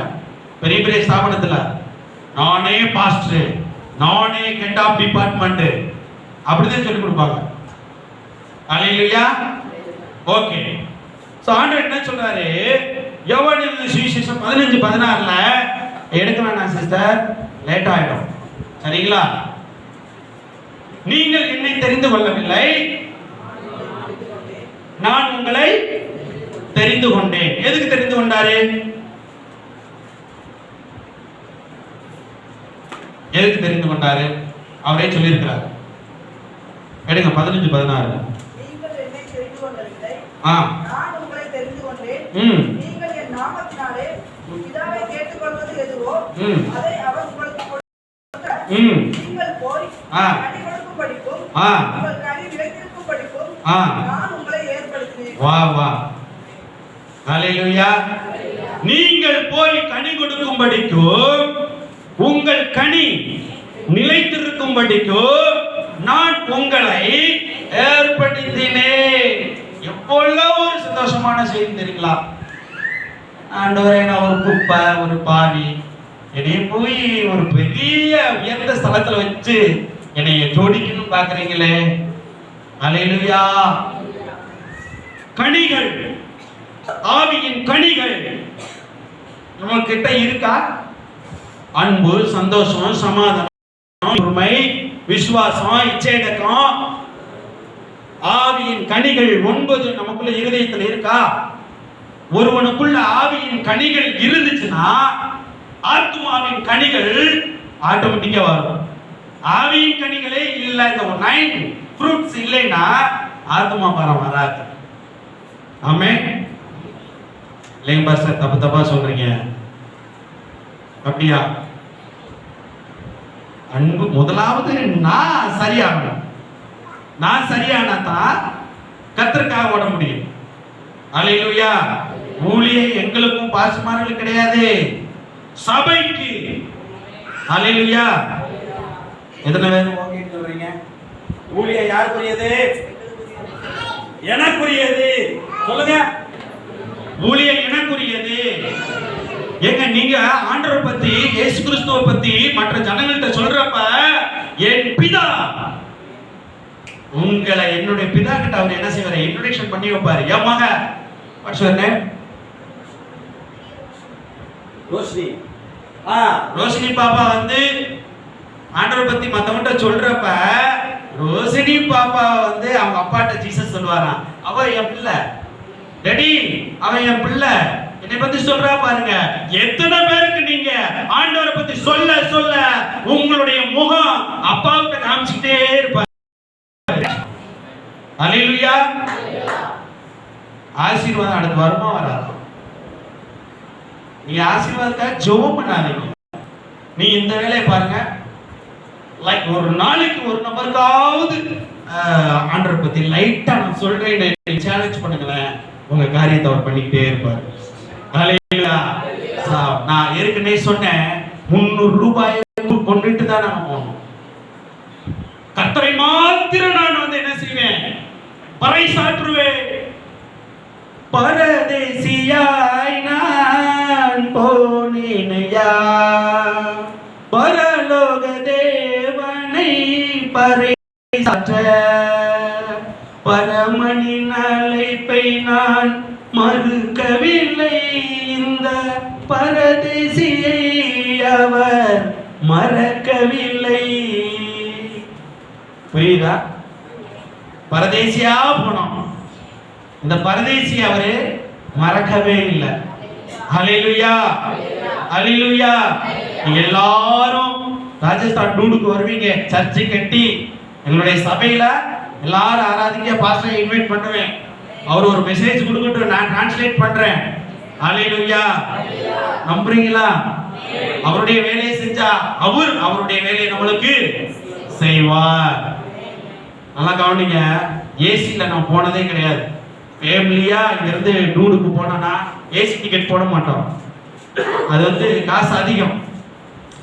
பெரிய பெரிய ஸ்தாபனத்துல நானே பாஸ்டர், நானே ஹெட் ஆஃப் டிபார்ட்மெண்ட் அப்படிதான் சொல்லி கொடுப்பாங்க. அல்லேலூயா. ஓகே. சோ ஆண்டவர் என்ன சொல்றாரு? யோவான் சுவிசேஷம் 15:16ல எடுக்க வேணாம் சிஸ்டர், லேட் ஆயிடும். சரிங்களா? நீங்கள் என்னை தெரிந்து கொள்ளவில்லை, நான் உங்களை தெரிந்து கொண்டேன். எதுக்கு தெரிந்து கொண்டாரு? எதுக்கு தெரிந்து கொண்டாரு? அவரே சொல்லியிருக்கிறார். எடுங்க 15:16. நீங்கள் என்னை தெரிந்து கொள்ளவில்லை, ஆ, நான் உங்களை தெரிந்து கொண்டேன். நீங்கள் என் நாமத்தினாலே பிதாவை கேட்டுக்கொள்வது எதுவோ அதை அவர் உங்களுக்கு கொடுத்தார். நீங்கள் போய் கனி கொடுக்கும்படிக்கும் உங்கள் கனி நிலைத்திருக்கும்படிக்கும் நான் உங்களை ஏற்படுத்தினேன். வா வா. அல்லேலூயா. நீங்கள் போய் கனி கொடுக்கும்படிக்கும் உங்கள் கனி நிலைத்திருக்கும்படிக்கும் நான் உங்களை ஏற்படுத்தினேன். எவ்வளவு ஒரு சந்தோஷமான செய்தி தெரியுங்களா? ஆண்டவரே, நான் ஒரு குப்பை, ஒரு பாவி, என்னை போய் ஒரு பெரிய உயர்ந்த ஸ்தலத்துல வச்சு என்னைய ஜோடிக்கணும் பாக்குறீங்களே. அல்லேலூயா. கனிகள், ஆவியின் கனிகள் நம்ம கிட்ட இருக்கா? அன்பு, சந்தோஷம், சமாதானம், பொறுமை, விசுவாசம், இச்சையடக்கம், ஆவியின் கனிகள் 9 நமக்குள்ள இருதயத்துல இருக்கா? ஒருவனுக்குள்ள ஆவியின் கனிகள் இருந்துச்சுன்னா ஆத்துமாவின் கனிகள் ஆட்டோமேட்டிக்கா வரும். ஆவியின் கனிகளே இல்ல, இந்த 9 ஃப்ரூட்ஸ் இல்லைன்னா ஆத்துமா பரம் வராது. ஆமென். இல்லைங்க பாஸ்டர், தப்பு தப்பா சொல்றீங்க. அப்படியா? அன்பு முதலாவது நான் சரியாகணும். நான் சரியானா தான் கர்த்தருக்காக ஓட முடியும். அல்லேலூயா. ஊழியம் எங்களுக்கும் பாஸ்டர்மார்களுக்கு கிடையாது, சபைக்கு. அல்லேலூயா. எத்தனை பேர் ஓகேன்னு சொல்றீங்க? ஊழியம் யாருக்குரியது? எனக்குரியது. சொல்லுங்க. ஊழியம் எனக்கு எனக்குரியது. ஏங்க நீங்க ஆண்டவரை பத்தி, இயேசு கிறிஸ்துவை பத்தி மற்ற ஜனங்கள்கிட்ட சொல்றப்ப என் பிதா, உங்களை என்னுடைய பிதா கிட்ட அவர் என்ன செய்வாரு? இன்ட்ரோடக்ஷன் பண்ணி வைப்பாரு. என் மக what's your name? Roshini. Roshini பாப்பா வந்து ஆண்டவரை பத்தி மத்தவங்கிட்ட சொல்றப்ப ரோஷினி பாப்பா வந்து அவங்க அப்பாட்ட ஜீசஸ் சொல்லுவாராம், அவ என் பிள்ளை டேடி, அவன் என் பிள்ளை, என்னை பத்தி சொல்றா பாருங்க. எத்தனை பேருக்கு நீங்க ஆண்டவரை பத்தி சொல்ல சொல்ல உங்களுடைய முகம் அப்பாவுக்கு காமிச்சுட்டே இருப்பாரு. அல்லேலூயா. ஆசீர்வாதம் அடுத்து வருமா வராது? நீங்க ஆசீர்வாதத்துக்காக ஜெபம் பண்ணாதீங்க. நீ இந்த வேலையை பாருங்க, லைக் ஒரு நாளைக்கு ஒரு நபருக்காவது ஆண்டவரை பத்தி லைட்டா நான் சொல்றேன் சேலஞ்ச் பண்ணுங்களேன், உங்க காரியத்தை அவர் பண்ணிக்கிட்டே இருப்பார். அல்லேலூயா. நான் ஏற்கனவே சொன்னேன், 300 ரூபாயை கொண்டுட்டு தான் நம்ம போகணும். கர்த்தரை மாத்திரம் நான் வந்து என்ன செய்வேன்? பறைசாற்றுவேன். பரதேசியாய் நான் போனேனையா, பரலோக தேவனை பறைசாற்ற, பரமனின் அழைப்பை நான் மறுக்கவில்லை, இந்த பரதேசியை அவர் மறக்கவில்லை. புரியுதா? பரதேசியா போனோம், இந்த பரதேசி அவரு மறக்கவே இல்லை. ஹல்லேலூயா, ஹல்லேலூயா. நீங்க எல்லாரும் ராஜஸ்தான் டூடுக்கு வருவீங்க, சர்ச்சை கட்டி எங்களுடைய சபையில எல்லாரும் ஆராதிக்க பாஸ்டரை இன்வைட் பண்ணுவேன். அவர் ஒரு மெசேஜ் கொடுக்கட்டும், நான் டிரான்ஸ்லேட் பண்றேன். ஹல்லேலூயா. நம்புறீங்களா? அவருடைய வேலையை செஞ்சா அவர் அவருடைய வேலையை நம்மளுக்கு செய்வார். நல்லா கவனிங்க, ஏசில நான் போனதே கிடையாது. ஃபேமிலியா இங்க இருந்து டூடுக்கு போனோம்னா ஏசி டிக்கெட் போட மாட்டோம், அது வந்து காசு அதிகம்.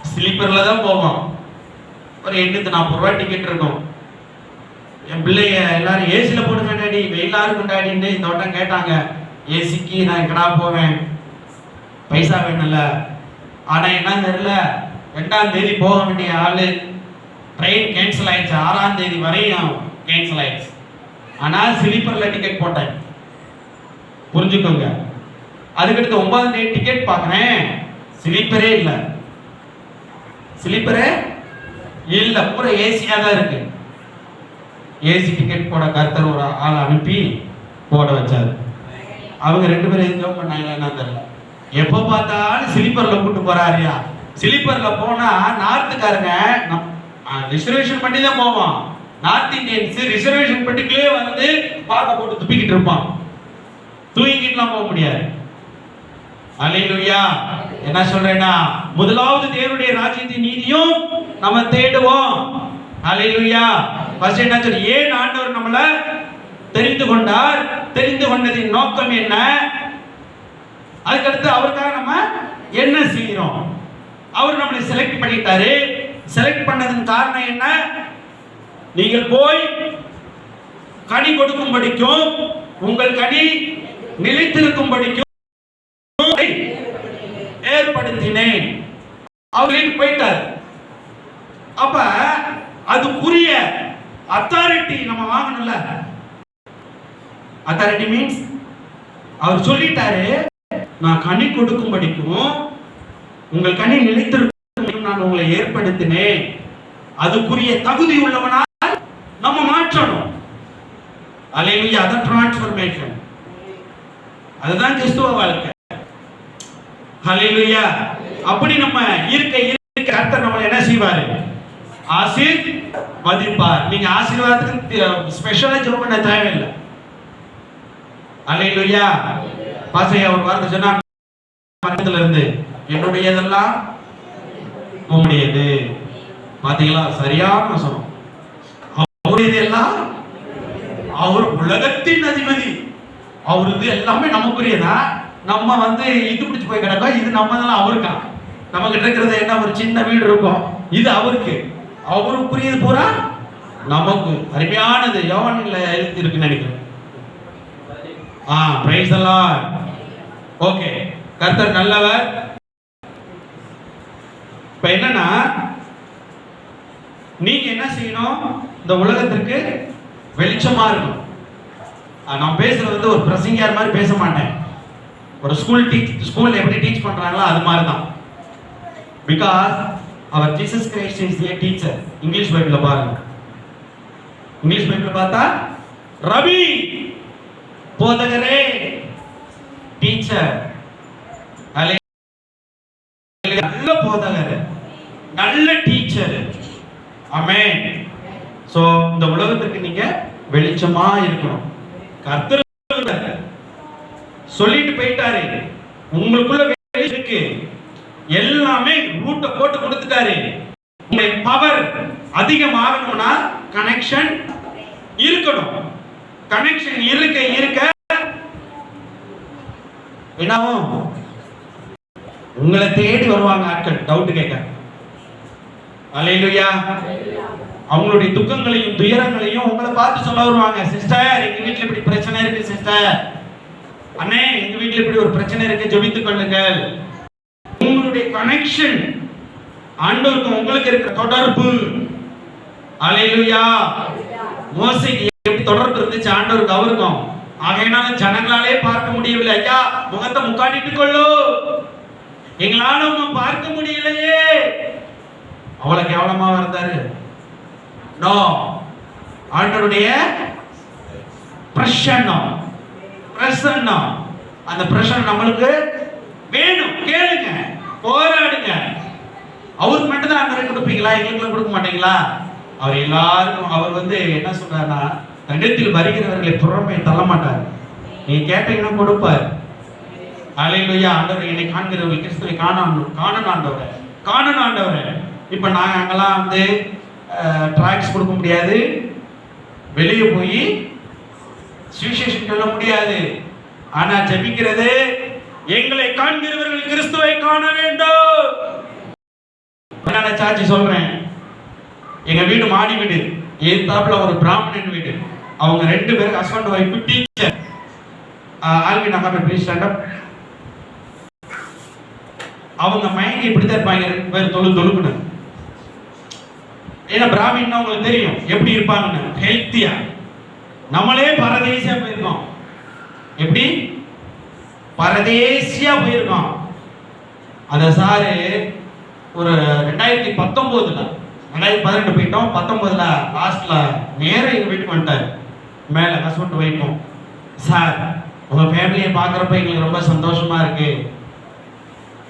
ஸ்லீப்பர்ல தான் போவோம். ஒரு 840 ரூபாய் டிக்கெட் இருக்கும். என் பிள்ளைங்க எல்லாரும் ஏசில போடுங்க டாடி, வெயிலா இருக்கும் டாடின்னு இந்த வட்டம் கேட்டாங்க. ஏசிக்கு நான் எங்கடா போவேன், பைசா வேணும்ல. ஆனா என்ன தெரியல, 2ஆம் தேதி போக வேண்டிய ஆளு ட்ரெயின் கேன்சல் ஆயிடுச்சு, 6ஆம் தேதி வரையும் கேன்சல் ஆயிடுச்சு. ஆனா ஸ்லீப்பர்ல டிக்கெட் போட்டேன், புரிஞ்சுக்கோங்க. அதுக்கடுத்து 9ஆம் தேதி டிக்கெட் பார்க்கறேன், ஸ்லீப்பரே இல்ல, ஸ்லீப்பரே இல்ல, பூரா ஏசியா தான் இருக்கு. ஏசி டிக்கெட் போட கர்த்தர் ஒரு ஆள் அனுப்பி போட வச்சாரு. அவங்க 2 பேரும் என்ஜாய் பண்ணாங்க, என்ன தெரியல. எப்போ பார்த்தாலும் ஸ்லீப்பர்ல கூட்டு போறாருயா. ஸ்லீப்பர்ல போனா நார்த்துக்காரங்க ரிசர்வேஷன் பண்ணி தான் போவோம். நார்த் இந்தியன்ஸ் ரிசர்வேஷன் பண்ணிக்கலே வந்து பாக்க போட்டு துப்பிக்கிட்டு இருப்பான், தூங்கிட்டுலாம் போக முடியாது. அல்லேலூயா. என்ன சொல்றேன்னா, முதலாவது தேவனுடைய ராஜ்யத்தின் நீதியும் நம்ம தேடுவோம். அல்லேலூயா. ஃபர்ஸ்ட் என்ன சொல்ற, ஏன் ஆண்டவர் நம்மள தெரிந்து கொண்டார், தெரிந்து கொண்டதின் நோக்கம் என்ன, அதுக்கடுத்து அவருக்காக நம்ம என்ன செய்யறோம். அவர் நம்மளை செலக்ட் பண்ணிட்டாரு. செலக்ட் பண்ணதன் காரணம் என்ன? நீங்கள் போய் கனி கொடுக்கும்படிக்கும் உங்கள் கனி நிலைத்திருக்கும்படிக்கும் ஏற்படுத்தினேன். அவர்கிட்ட போயிட்டார். அப்ப அதுக்குரிய அத்தாரிட்டி நம்ம வாங்கணும்ல. அத்தாரிட்டி மீன்ஸ் அவர் சொல்லிட்டாரு, நான் கனி கொடுக்கும்படிக்கும் உங்கள் கனி நிலைத்திருக்கும் நான் உங்களை ஏற்படுத்தினேன். அதுக்குரிய தகுதி உள்ளவனால் நம்ம மாற்றணும். அல்லேலூயா. அதான் டிரான்ஸ்ஃபர்மேஷன், அதுதான் கிறிஸ்துவ வாழ்க்கை. அல்லேலூயா. அப்படி நம்ம இருக்க கர்த்தர் நம்மளை என்ன செய்வாரு? ஆசீர்வதிப்பார். நீங்க ஆசீர்வாதத்துக்கு ஸ்பெஷலா ஜெபம் பண்ண தேவையில்லை. அல்லேலூயா. பாசையா ஒரு வார்த்தை சொன்னா, மரத்துல இருந்து என்னுடையதெல்லாம் உம்முடையது. பாத்தீங்களா? சரியான சொன்னோம். அவருடையது எல்லாம், அவர் உலகத்தின் அதிபதி, அவருக்கு எல்லாமே நமக்குரியதா. நம்ம வந்து இது பிடிச்சு போய் கிடக்கும், இது நம்மதெல்லாம் அவருக்கா. நம்ம கிட்ட இருக்கிறது என்ன, ஒரு சின்ன வீடு இருக்கும், இது அவருக்கு. அவருக்குரியது பூரா நமக்கு. அருமையானது யோவான்ல எழுதி இருக்குன்னு நினைக்கிறேன். Praise the Lord. ஓகே, கர்த்தர் நல்லவர். இப்ப என்னன்னா, நீங்க என்ன செய்யணும்? இந்த உலகத்திற்கு வெளிச்சமா இருக்கணும். நான் பேசுறது வந்து ஒரு பிரசங்கியார் மாதிரி பேச மாட்டேன். ஒரு ஸ்கூல்ல எப்படி டீச் பண்றாங்களோ அது மாதிரி தான். பிகாஸ் அவர் Jesus Christ is a teacher. English பைபிள்ல பாருங்க. இங்கிலீஷ் பைபிள்ல பார்த்தா ரபி, போதகரே, டீச்சர், நல்ல போதகர், நல்ல டீச்சர். ஆமென். சோ இந்த உலகத்துக்கு நீங்க வெளிச்சமா இருக்கணும். கர்த்தர் சொல்லிட்டு போயிட்டாரு, உங்களுக்குள்ள வெளிச்சம் இருக்கு, எல்லாமே ரூட்டை போட்டு கொடுத்துட்டாரு. உங்களுடைய பவர் அதிகமாகணும்னா கனெக்ஷன் இருக்கணும். கனெக்ஷன் இருக்க இருக்க என்னாகும்? உங்களை தேடி வருவாங்க ஆட்கள் டவுட் கேட்க. அல்லேலூயா. அவங்களுடைய துக்கங்களையும் துயரங்களையும் உங்களை பார்த்து சொல்ல வருவாங்க. சிஸ்டர், எங்க வீட்டுல இப்படி பிரச்சனை இருக்கு சிஸ்டர். அண்ணே, எங்க வீட்டுல இப்படி ஒரு பிரச்சனை இருக்கு, ஜெபித்துக் கொள்ளுங்கள். உங்களுடைய கனெக்ஷன், ஆண்டவருக்கும் உங்களுக்கு இருக்கிற தொடர்பு. அல்லேலூயா. மோசேக்கு எப்படி தொடர்பு இருந்துச்சு ஆண்டவருக்கு அவருக்கும்? ஆகையினால ஜனங்களாலே பார்க்க முடியவில்லை. ஐயா, முகத்தை முக்காட்டிட்டு கொள்ளு, எங்களால உன்னை பார்க்க முடியலையே. அவ்வளவு கேவலமா இருந்தாரு. நோ, ஆண்டவருடைய பிரசன்னம், பிரசன்னம், அந்த பிரசன்னம் நம்மளுக்கு வேணும். கேளுங்க, போராடுங்க. அவருக்கு மட்டும் தான் அங்க கொடுப்பீங்களா? எங்களுக்கு கொடுக்க மாட்டீங்களா? அவர் எல்லாருக்கும், அவர் வந்து என்ன சொல்றாருன்னா, தண்டத்தில் வருகிறவர்களை புறமே தள்ள மாட்டார். நீங்க கேட்டீங்கன்னா கொடுப்பார். அல்லேலூயா. ஆண்டவரை என்னை காண்கிறவர்கள் கிறிஸ்துவை காணணும் ஆண்டவரை, காணணும் ஆண்டவரை. இப்ப நாங்க அங்கெல்லாம் வந்து ட்ராக்ஸ் கொடுக்க முடியாது, வெளியே போய் சுவிசேஷம் சொல்ல முடியாது. ஆனா ஜெபிக்கிறது, எங்களை காண்கிறவர்கள் கிறிஸ்துவை காண வேண்டும். நான் சாட்சி சொல்றேன். எங்க வீடு மாடி வீடு, எதிர்த்தாப்புல ஒரு பிராமணன் வீடு. அவங்க 2 பேரும் ஹஸ்பண்ட் ஒய்ஃப், டீச்சர். ஆல்வின் அக்கா ப்ளீஸ் ஸ்டாண்ட் அப். அவங்க மைண்ட் இப்படிதான் இருப்பாங்க, 2 பேர் தொழுக்கணும். ஏன்னா பிராமின்னா உங்களுக்கு தெரியும் எப்படி இருப்பாங்கன்னு, ஹெல்த்தியா. நம்மளே பரதேசியா போயிருக்கோம். எப்படி பரதேசியா போயிருக்கோம். அந்த சாரு ஒரு 2019 2018 போயிட்டோம். 19 லாஸ்ட்ல நேரம் எங்க வீட்டுக்கு வந்துட்டாரு. மேல ஹஸ்பண்ட் வைப்போம். சார், உங்க ஃபேமிலியை பாக்குறப்ப எங்களுக்கு ரொம்ப சந்தோஷமா இருக்கு.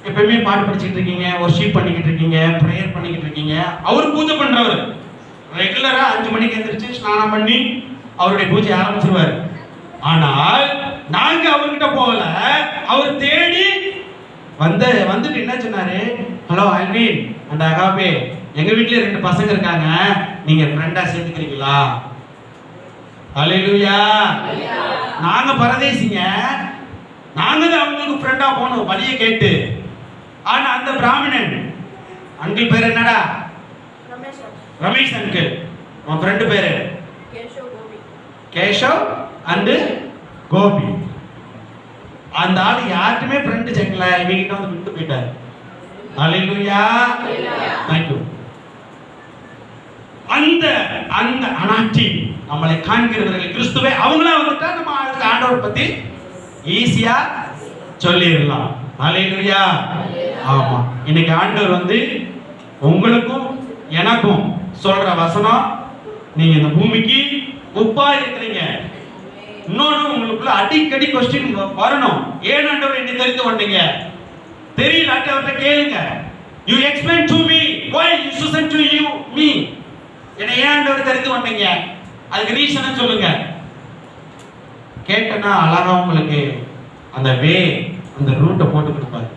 எப்பயுமே பாட்டு படிச்சுட்டு இருக்கீங்க, வொர்ஷிப் பண்ணிக்கிட்டு இருக்கீங்க, ப்ரேயர் பண்ணிக்கிட்டு இருக்கீங்க. அவர் பூஜை பண்றவர். ரெகுலரா 5 மணிக்கு எந்திரிச்சு ஸ்நானம் பண்ணி அவருடைய பூஜை ஆரம்பிச்சிருவாரு. ஆனால் நாங்க அவர்கிட்ட போகல, அவர் தேடி வந்துட்டு என்ன சொன்னாரு, ஹலோ ஆல்வின் அண்ட் அகாபே, எங்க வீட்லயே 2 பசங்க இருக்காங்க, நீங்க ஃப்ரெண்டா சேர்த்துக்கிறீங்களா? அல்லேலூயா. நாங்க பரதேசிங்க, நாங்க தான் அவங்களுக்கு ஃப்ரெண்டா போனோம் வழியை கேட்டு. ஆனா அந்த பிராமணன் அங்கிள் பேர் என்னடா? ரமேஷ் அங்கிள். உன் ஃப்ரெண்டு பேரு கேஷவ் அண்ட் கோபி. அந்த ஆளு யாருக்குமே ஃப்ரெண்டு செக்கல, இவங்கிட்ட வந்து விட்டு போயிட்டாரு. அல்லேலூயா. Thank you. அந்த அந்த அனாட்டி நம்மளை காண்கிறவர்கள் கிறிஸ்துவை அவங்களா வந்துட்டா நம்ம ஆண்டவர் பத்தி ஈஸியா சொல்லிடலாம். அல்லேலூயா. ஆமா, இன்னைக்கு ஆண்டவர் வந்து உங்களுக்கும் எனக்கும் சொல்ற வசனம், நீங்க இந்த பூமிக்கு உப்பா இருக்கிறீங்க. இன்னொன்னு, உங்களுக்குள்ள அடிக்கடி கொஸ்டின் வரணும், ஏன் ஆண்டவர் என்னை தெரிந்து கொண்டீங்க? தெரியல, அவர்கிட்ட கேளுங்க. You explain to me why you chosen to you me. என்னை ஏன் ஆண்டவர் தெரிந்து கொண்டீங்க? அதுக்கு ரீசன் சொல்லுங்க. கேட்டனா அழகா உங்களுக்கு அந்த அந்த ரூட்டை போட்டு கொடுப்பாரு.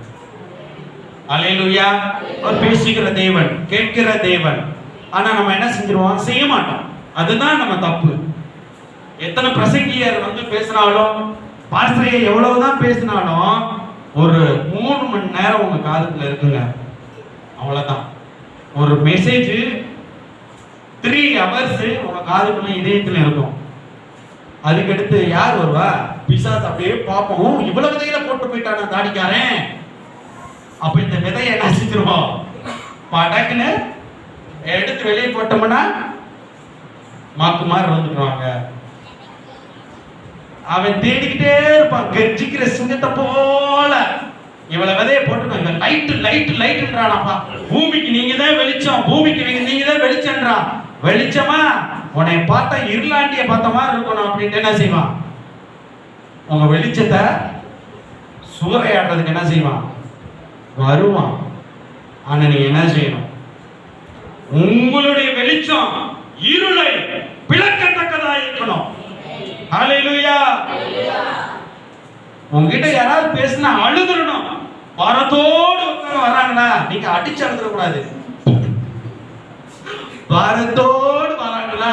அல்லேலூயா. அவர் பேசுகிற தேவன், கேட்கிற தேவன். ஆனா நம்ம என்ன செஞ்சிருவோம்? செய்ய மாட்டோம். அதுதான் நம்ம தப்பு. எத்தனை பிரசங்கியர் வந்து பேசினாலும், பாஸ்டரே எவ்வளவுதான் பேசினாலும், ஒரு 3 மணி நேரம் உங்க காதுக்குள்ள இருக்குங்க, அவ்வளவுதான். ஒரு மெசேஜ் 3 hours உங்க காதுக்குள்ள இதயத்துல இருக்கும். அதுக்கடுத்து யார் வருவா? பிசாசு அப்படியே பார்ப்போம், இவ்வளவு விதையில போட்டு போயிட்டான தாடிக்காரன். அப்ப இந்த விதையை என்ன செஞ்சிருவோம், படக்குன்னு எடுத்து வெளியே போட்டோம்னா மாக்கு மாதிரி வந்துடுவாங்க. அவன் தேடிக்கிட்டே இருப்பான் கர்ஜிக்கிற சிங்கத்தை போல. இவ்வளவு விதையை போட்டுருவாங்க. லைட்டு லைட்டு லைட்டுன்றானப்பா. பூமிக்கு நீங்க தான் வெளிச்சம், பூமிக்கு நீங்க தான் வெளிச்சம்ன்றான். வெளிச்சமா உன்னை பார்த்தா இருளாண்டிய பார்த்த மாதிரி இருக்கணும் அப்படின்ட்டு என்ன செய்வான், உங்க வெளிச்சத்தை சூறையாடுறதுக்கு என்ன செய்வான், வருவான். ஆனா நீங்க என்ன செய்யணும், உங்களுடைய வெளிச்சம் இருளை பிளக்கத்தக்கதா இருக்கணும். ஹல்லேலூயா. உங்ககிட்ட யாராவது பேசினா அழுதுறணும். பாரத்தோடு வராங்கன்னா நீங்க அடிச்சு அழுதுறக்கூடாது. பாரத்தோடு வராங்களா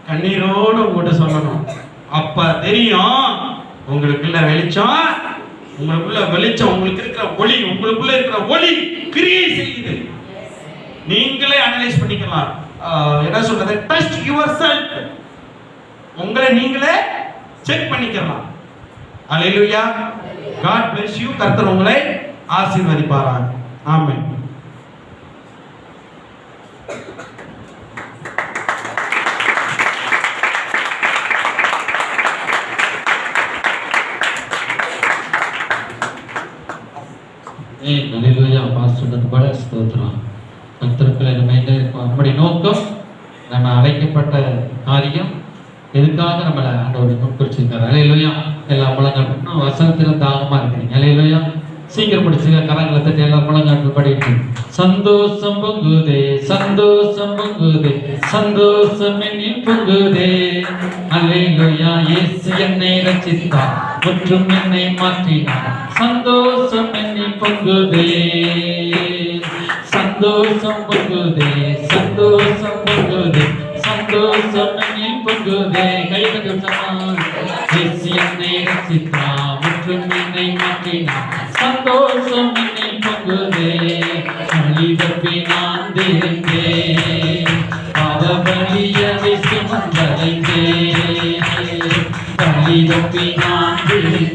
கண்ணீரோடு உங்ககிட்ட சொல்லணும். அப்ப தெரியும் உங்களுக்குள்ள வெளிச்சம், உங்களுக்குள்ள வெளிச்சம், உங்களுக்கு இருக்கிற ஒளி, உங்களுக்குள்ள இருக்கிற ஒளி கிரியை செய்யுது. நீங்களே அனலைஸ் பண்ணிக்கலாம். என்ன சொல்றது, டெஸ்ட் யுவர் செல்ஃப். உங்களை நீங்களே செக் பண்ணிக்கலாம். அல்லேலூயா. God bless you. கர்த்தர் உங்களை ஆசீர்வதிப்பாராக. ஆமென். அல்லேலூயா. பாஸ்டர் கூட ஸ்தோத்திரம். கர்த்தருக்குள்ள நம்முடைய நோக்கம், நம்ம அழைக்கப்பட்ட காரியம் எதுக்காக நம்மளை ஆண்டவர் முன்குறிச்சிருக்காரு. அல்லேலூயா. எல்லா முழங்காட்டும் வசனத்துல தாகமா இருக்கிறீங்க. அல்லேலூயா. சீக்கிரம் படிச்சுங்க, கரங்களை தட்டி எல்லா முழங்காட்டும் படிட்டு. சந்தோஷம் பொங்குதே, சந்தோஷம் பொங்குதே, சந்தோஷம் என்னில் பொங்குதே. அல்லேலூயா. இயேசு என்னை ரட்சித்தார், மற்றும் என்னை மாற்றினார். சந்தோஷம் என்னில் பொங்குதே, சந்தோஷம் பொங்குதே, சந்தோஷம் பொங்குதே, சந்தோஷம் என்னில் பொங்குதே. கைதட்டு சத்தம். இயேசு என்னை ரட்சித்தார், மற்றும் என்னை மாற்றினார். சந்தோஷம் என்னில் பொங்குதே. வழி தப்பி நான் தெரிந்தேன், பாவ வழியதை சுமந்தடைந்தேன். வழி தப்பி நான்